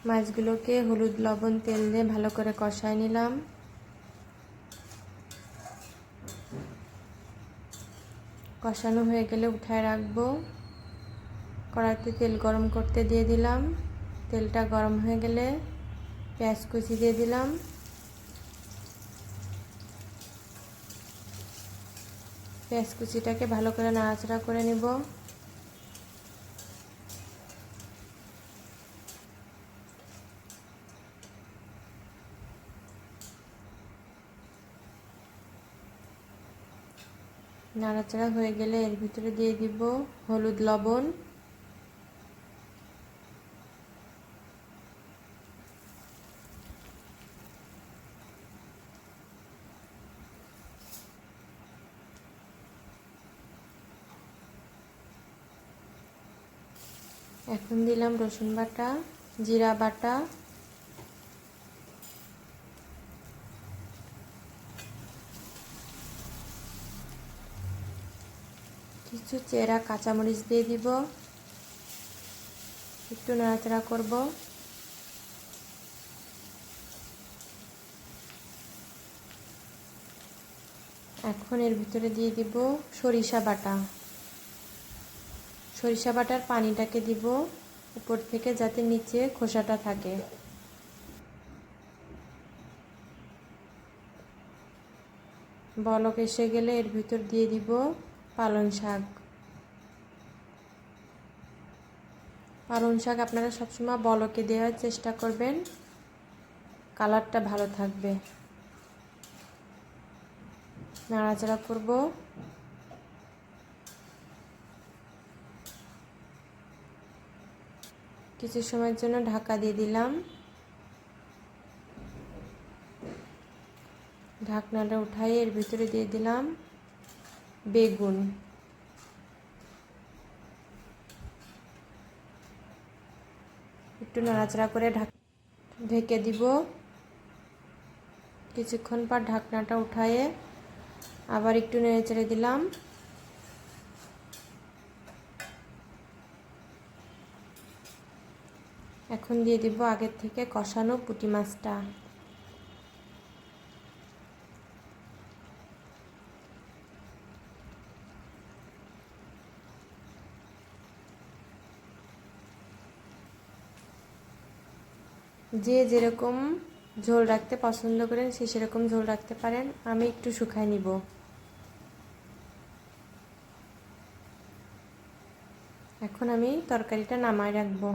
মাছগুলোকে হলুদ লবণ তেল দিয়ে ভালো করে কষায় নিলাম। কষানো হয়ে গেলে উঠায় রাখবো। কড়াইতে তেল গরম করতে দিয়ে দিলাম। তেলটা গরম হয়ে গেলে পেঁয়াজ কুচি দিয়ে দিলাম। পেঁয়াজ কুচিটাকে ভালো করে নাড়াচাড়া করে নেব। নাড়াচাড়া হয়ে গেলে এর ভিতরে দিয়ে দিব হলুদ লবণ, এখন দিলাম রসুন বাটা, জিরা বাটা, কিছু চেরা কাঁচামরিচ দিয়ে দিব। একটু নাড়াচাড়া করব। এখন এর ভিতরে দিয়ে দিব সরিষা বাটা। সরিষা বাটার পানিটাকে দিব উপর থেকে, যাতে নিচে খোসাটা থাকে। বলক এসে গেলে এর ভিতর দিয়ে দিব পালং শাক। পালং শাক আপনারা সবসময় বলকে দেওয়ার চেষ্টা করবেন, কালারটা ভালো থাকবে। নাড়াচাড়া করব। কিছু সময়ের জন্য ঢাকা দিয়ে দিলাম। ঢাকনাটা উঠাই এর ভিতরে দিয়ে দিলাম বেগুন। একটু নাড়াচাড়া করে ঢেকে দিব। কিছুক্ষণ পর ঢাকনাটা উঠায়ে আবার একটু নেড়েচেড়ে দিলাম। এখন দিয়ে দিব আগের থেকে কষানো পুঁটি মাছটা। যে যেরকম ঝোল রাখতে পছন্দ করেন সে সেরকম ঝোল রাখতে পারেন। আমি একটু শুকায় নিব। এখন আমি তরকারিটা নামায় রাখবো।